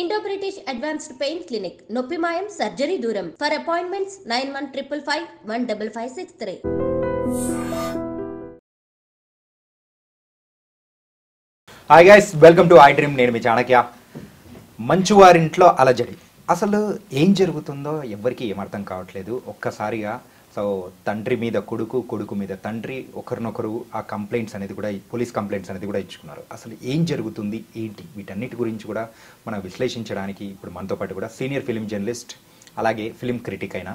Indo-British Advanced Pain Clinic, Noppimayam Surgery Duram. For appointments 9155 15563. Hi guys, welcome to I dream. నేను మీ చాణక్య. మంచువారింట్లో అలజడి. అసలు ఏం జరుగుతుందో ఎవరికి ఏమర్థం కావట్లేదు. ఒక్కసారిగా తండ్రి మీద కొడుకు, కొడుకు మీద తండ్రి ఒకరినొకరు ఆ కంప్లైంట్స్ అనేది కూడా, పోలీస్ కంప్లైంట్స్ అనేది కూడా ఇచ్చుకున్నారు. అసలు ఏం జరుగుతుంది, ఏంటి, వీటన్నిటి గురించి కూడా మనం విశ్లేషించడానికి ఇప్పుడు మనతో పాటు కూడా సీనియర్ ఫిలిం జర్నలిస్ట్ అలాగే ఫిలిం క్రిటిక్ అయిన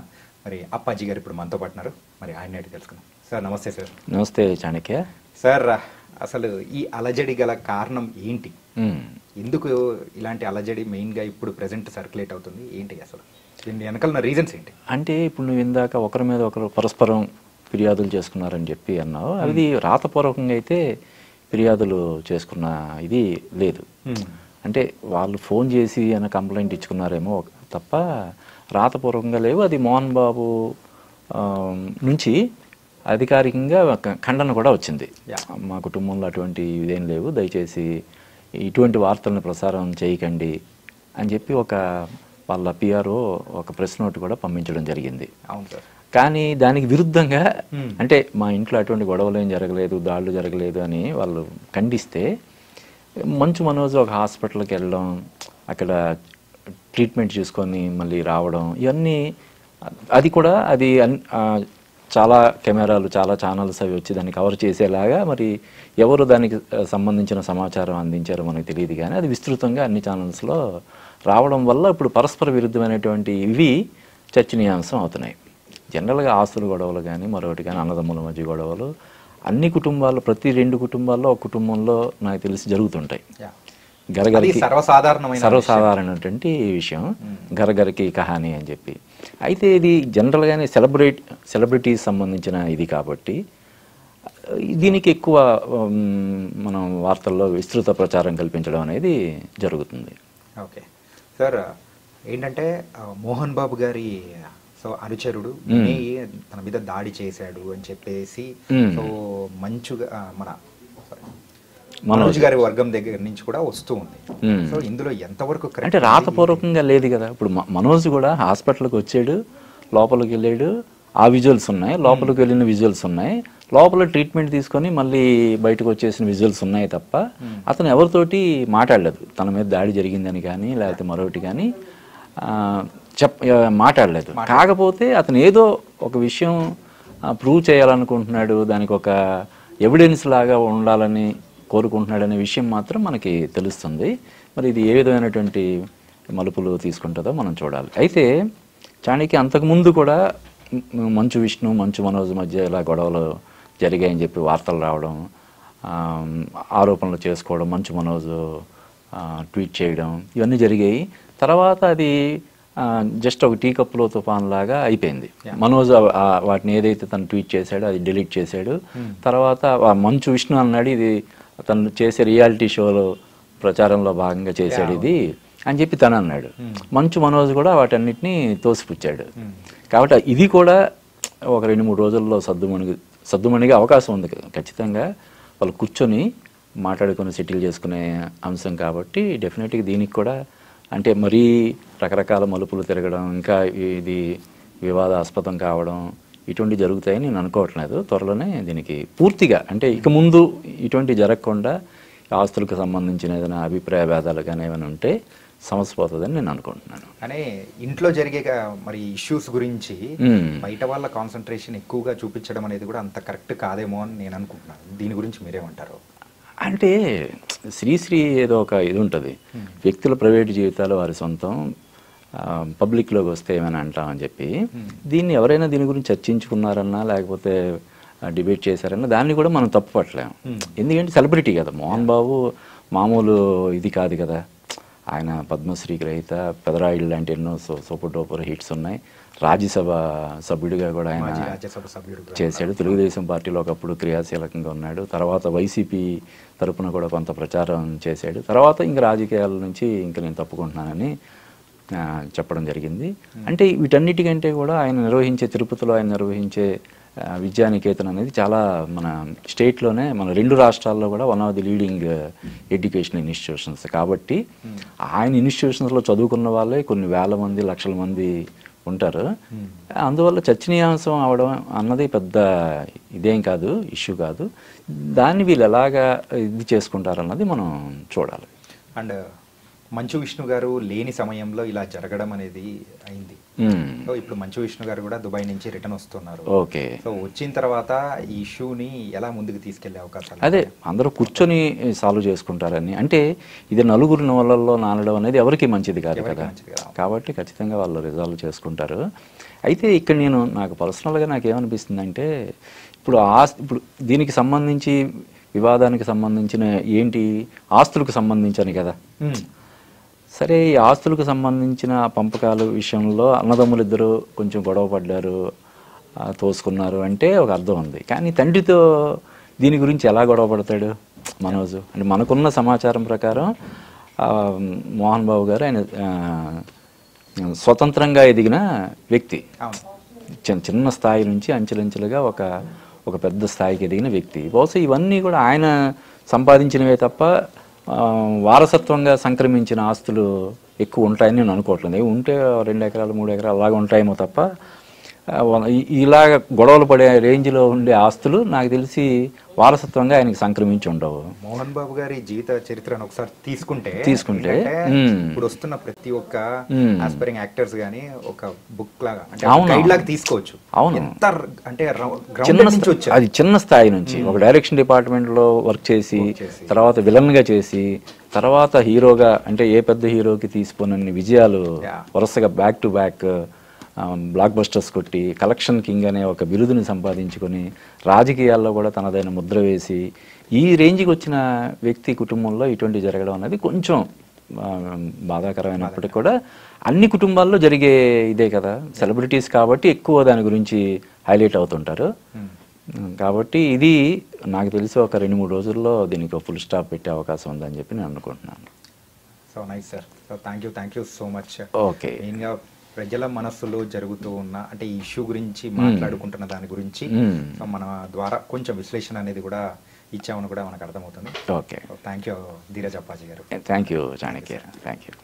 మరి అప్పాజీ గారు ఇప్పుడు మనతో పాటు ఉన్నారు. మరి ఆయన తెలుసుకుందాం. సార్ నమస్తే. సార్ నమస్తే చాణక్య. సార్, అసలు ఈ అలజడి గల కారణం ఏంటి? ఎందుకు ఇలాంటి అలజడి మెయిన్గా ఇప్పుడు ప్రెసెంట్ సర్క్యులేట్ అవుతుంది? ఏంటి అసలు దీని వెనకాల రీజన్స్ ఏంటి? అంటే ఇప్పుడు నువ్వు ఇందాక ఒకరి మీద ఒకరు పరస్పరం ఫిర్యాదులు చేసుకున్నారని చెప్పి అన్నావు. అది రాతపూర్వకంగా అయితే ఫిర్యాదులు చేసుకున్న ఇది లేదు. అంటే వాళ్ళు ఫోన్ చేసి అన్న కంప్లైంట్ ఇచ్చుకున్నారేమో తప్ప రాతపూర్వకంగా లేవు. అది మోహన్ బాబు నుంచి అధికారికంగా ఖండన కూడా వచ్చింది. మా కుటుంబంలో అటువంటి ఇదేం లేవు, దయచేసి ఇటువంటి వార్తలను ప్రసారం చేయకండి అని చెప్పి వాళ్ళ పిఆర్ఓ ఒక ప్రెస్ నోట్ కూడా పంపించడం జరిగింది. అవును సార్. కానీ దానికి విరుద్ధంగా అంటే మా ఇంట్లో అటువంటి గొడవలు ఏం జరగలేదు, దాడులు జరగలేదు అని వాళ్ళు ఖండిస్తే మంచు మనోజ్ ఒక హాస్పిటల్కి వెళ్ళడం, అక్కడ ట్రీట్మెంట్ చేసుకొని మళ్ళీ రావడం, ఇవన్నీ అది చాలా కెమెరాలు, చాలా ఛానల్స్ అవి వచ్చి దాన్ని కవర్ చేసేలాగా మరి ఎవరు దానికి సంబంధించిన సమాచారం అందించారో మనకు తెలియదు. కానీ అది విస్తృతంగా అన్ని ఛానల్స్లో రావడం వల్ల ఇప్పుడు పరస్పర విరుద్ధమైనటువంటి ఇవి చర్చనీయాంశం అవుతున్నాయి. జనరల్గా ఆస్తుల గొడవలు కానీ మరొకటి కానీ, అన్నదమ్ముల మధ్య గొడవలు అన్ని కుటుంబాల్లో, ప్రతి 2 కుటుంబాల్లో ఒక కుటుంబంలో నాకు తెలిసి జరుగుతుంటాయి. గరగరికి సర్వసాధారణమైనటువంటి విషయం, గరగరికి కహాని అని చెప్పి. అయితే ఇది జనరల్గానే సెలబ్రిటీస్ సంబంధించిన ఇది కాబట్టి దీనికి ఎక్కువ మనం వార్తల్లో విస్తృత ప్రచారం కల్పించడం అనేది జరుగుతుంది. ఓకే సార్, ఏంటంటే మోహన్ బాబు గారి అనుచరుడు తన మీద దాడి చేశాడు అని చెప్పేసి మంచుగా మన మనోజ్ గారి వర్గం దగ్గర నుంచి కూడా వస్తూ ఉంది. సో ఇందులో ఎంతవరకు అంటే రాతపూర్వకంగా లేదు కదా. ఇప్పుడు మనోజ్ కూడా హాస్పిటల్కి వచ్చాడు, లోపలికి వెళ్ళాడు, ఆ విజువల్స్ ఉన్నాయి, లోపలికి వెళ్ళిన విజువల్స్ ఉన్నాయి, లోపల ట్రీట్మెంట్ తీసుకొని మళ్ళీ బయటకు వచ్చేసిన విజువల్స్ ఉన్నాయి తప్ప అతను ఎవరితోటి మాట్లాడలేదు. తన మీద దాడి జరిగిందని కానీ లేకపోతే మరొకటి కానీ మాట్లాడలేదు. కాకపోతే అతను ఏదో ఒక విషయం ప్రూవ్ చేయాలనుకుంటున్నాడు, దానికి ఒక ఎవిడెన్స్ లాగా ఉండాలని కోరుకుంటున్నాడనే విషయం మాత్రం మనకి తెలుస్తుంది. మరి ఇది ఏ విధమైనటువంటి మలుపులు తీసుకుంటుందో మనం చూడాలి. అయితే చాణక్య అంతకుముందు కూడా మంచు విష్ణు, మంచు మనోజ్ మధ్య ఇలా గొడవలు జరిగాయని చెప్పి వార్తలు రావడం, ఆరోపణలు చేసుకోవడం, మంచు మనోజ్ ట్వీట్ చేయడం, ఇవన్నీ జరిగాయి. తర్వాత అది జస్ట్ ఒక టీ కప్పులో తుఫాన్ లాగా అయిపోయింది. మనోజ్ వాటిని ఏదైతే తను ట్వీట్ చేశాడో అది డిలీట్ చేశాడు. తర్వాత మంచు విష్ణు అన్నాడు ఇది తను చేసే రియాలిటీ షోలో ప్రచారంలో భాగంగా చేశాడు ఇది అని చెప్పి తను అన్నాడు. మంచు మనోజ్ కూడా వాటన్నిటిని తోసిపుచ్చాడు. కాబట్టి ఇది కూడా ఒక 2-3 రోజుల్లో సద్దుమణిగా అవకాశం ఉంది. ఖచ్చితంగా వాళ్ళు కూర్చొని మాట్లాడుకొని సెటిల్ చేసుకునే అంశం కాబట్టి డెఫినెట్గా దీనికి కూడా అంటే మరీ రకరకాల మలుపులు తిరగడం, ఇంకా ఇది వివాదాస్పదం కావడం ఇటువంటి జరుగుతాయని నేను అనుకోవట్లేదు. త్వరలోనే దీనికి పూర్తిగా అంటే ఇక ముందు ఇటువంటి జరగకుండా ఆస్తులకు సంబంధించిన ఏదైనా అభిప్రాయ భేదాలు కానీ ఏమైనా ఉంటే సమస్య పోతుందని నేను అనుకుంటున్నాను. కానీ ఇంట్లో జరిగే మరి ఇష్యూస్ గురించి బయట వాళ్ళ కాన్సన్ట్రేషన్ ఎక్కువగా చూపించడం అనేది కూడా అంత కరెక్ట్ కాదేమో అని నేను అనుకుంటున్నాను. దీని గురించి మీరేమంటారు? అంటే శ్రీశ్రీ ఏదో ఒక ఇది ఉంటుంది, వ్యక్తుల ప్రైవేటు జీవితాలు వారి సొంతం, పబ్లిక్లోకి వస్తే ఏమైనా అంటామని చెప్పి దీన్ని ఎవరైనా దీని గురించి చర్చించుకున్నారన్నా లేకపోతే డిబేట్ చేశారన్నా దాన్ని కూడా మనం తప్పు పట్టలేము. ఎందుకంటే సెలబ్రిటీ కదా, మోహన్ బాబు మామూలు ఇది కాదు కదా. ఆయన పద్మశ్రీ గ్రహీత, పెదరాయిల్ లాంటి ఎన్నో సూపర్ డూపర్ హిట్స్ ఉన్నాయి. రాజ్యసభ సభ్యుడిగా కూడా ఆయన చేశాడు. తెలుగుదేశం పార్టీలో ఒకప్పుడు క్రియాశీలకంగా ఉన్నాడు. తర్వాత వైసీపీ తరపున కూడా కొంత ప్రచారం చేశాడు. తర్వాత ఇంక రాజకీయాల నుంచి ఇంక నేను తప్పుకుంటున్నానని చెప్పడం జరిగింది. అంటే వీటన్నిటికంటే కూడా ఆయన నిర్వహించే తిరుపతిలో ఆయన నిర్వహించే విద్యానికేతన్ అనేది చాలా మన స్టేట్లోనే మన 2 రాష్ట్రాల్లో కూడా one of the leading education institutions. కాబట్టి ఆయన ఇన్స్టిట్యూషన్స్లో చదువుకున్న వాళ్ళే కొన్ని వేల మంది లక్షల మంది ఉంటారు. అందువల్ల చర్చనీయాంశం అవడం అన్నది పెద్ద ఇదేం కాదు, ఇష్యూ కాదు. దాన్ని వీళ్ళు ఎలాగా ఇది చేసుకుంటారన్నది మనం చూడాలి. అండ్ మంచు విష్ణు గారు లేని సమయంలో ఇలా జరగడం అనేది అయింది. సో ఇప్పుడు మంచు విష్ణు గారు కూడా దుబాయ్ నుంచి రిటర్న్ వస్తున్నారు. ఓకే. సో వచ్చిన తర్వాత ఈ ఇష్యూని ఎలా ముందుకు తీసుకెళ్లే అవకాశాలు? అదే అందరూ కూర్చొని సాల్వ్ చేసుకుంటారని. అంటే ఇది నలుగురు నోళ్ళల్లో నానడం అనేది ఎవరికి మంచిది కాదు కదా. కాబట్టి ఖచ్చితంగా వాళ్ళు రిజాల్వ్ చేసుకుంటారు. అయితే ఇక్కడ నాకు పర్సనల్గా నాకేమనిపిస్తుందంటే ఇప్పుడు దీనికి సంబంధించి వివాదానికి సంబంధించిన ఏంటి ఆస్తులకు సంబంధించని కదా. సరే, ఈ ఆస్తులకు సంబంధించిన పంపకాలు విషయంలో అన్నదమ్ములు ఇద్దరు కొంచెం గొడవ పడ్డారు, తోసుకున్నారు అంటే ఒక అర్థం ఉంది. కానీ తండ్రితో దీని గురించి ఎలా గొడవ పడతాడు మనోజు? అంటే మనకున్న సమాచారం ప్రకారం మోహన్ బాబు గారు ఆయన స్వతంత్రంగా ఎదిగిన వ్యక్తి. చిన్న స్థాయి నుంచి అంచెలంచెలుగా ఒక పెద్ద స్థాయికి ఎదిగిన వ్యక్తి. బహుశా ఇవన్నీ కూడా ఆయన సంపాదించినవే తప్ప వారసత్వంగా సంక్రమించిన ఆస్తులు ఎక్కువ ఉంటాయని నేను అనుకోవట్లేదు. ఉంటే 2 ఎకరాలు 3 ఎకరాలు అలాగ ఉంటాయేమో తప్ప ఇలాగ గొడవలు పడే రేంజ్లో ఉండే ఆస్తులు నాకు తెలిసి వారసత్వంగా ఆయనకి సంక్రమించి ఉండవు. మోహన్ బాబు గారి జీవిత చరిత్రను ఒకసారి తీసుకుంటే ఇప్పుడు వస్తున్న ప్రతి ఒక్క ఆస్పైరింగ్ యాక్టర్స్ గానీ ఒక బుక్ లాగా గైడ్ లాగా తీసుకోవచ్చు. అవును, అంటే అది చిన్న స్థాయి నుంచి ఒక డైరెక్షన్ డిపార్ట్మెంట్ లో వర్క్ చేసి తర్వాత విలన్ గా చేసి తర్వాత హీరోగా, అంటే ఏ పెద్ద హీరోకి తీసిపోనన్ని విజయాలు వరుసగా back to back black busters కొట్టి కలెక్షన్ కింగ్ అనే ఒక బిరుదుని సంపాదించుకొని రాజకీయాల్లో కూడా తనదైన ముద్ర వేసి ఈ రేంజ్కి వచ్చిన వ్యక్తి కుటుంబంలో ఇటువంటి జరగడం అనేది కొంచెం బాధాకరమైనప్పటికీ కూడా అన్ని కుటుంబాల్లో జరిగే ఇదే కదా. సెలబ్రిటీస్ కాబట్టి ఎక్కువ దాని గురించి హైలైట్ అవుతుంటారు. కాబట్టి ఇది నాకు తెలిసి ఒక 2-3 రోజుల్లో దీనికి ఫుల్ స్టాప్ పెట్టే అవకాశం ఉందని చెప్పి నేను అనుకుంటున్నాను. So nice sir. So thank you so much. Okay. మెయిన్గా ప్రజల మనస్సులో జరుగుతూ ఉన్న అంటే ఈ ఇష్యూ గురించి మాట్లాడుకుంటున్న దాని గురించి మన ద్వారా కొంచెం విశ్లేషణ అనేది కూడా ఇచ్చామని కూడా మనకు అర్థమవుతుంది. Okay. Thank you Dheeraj Appaji గారు. Thank you Chanakya. Thank you.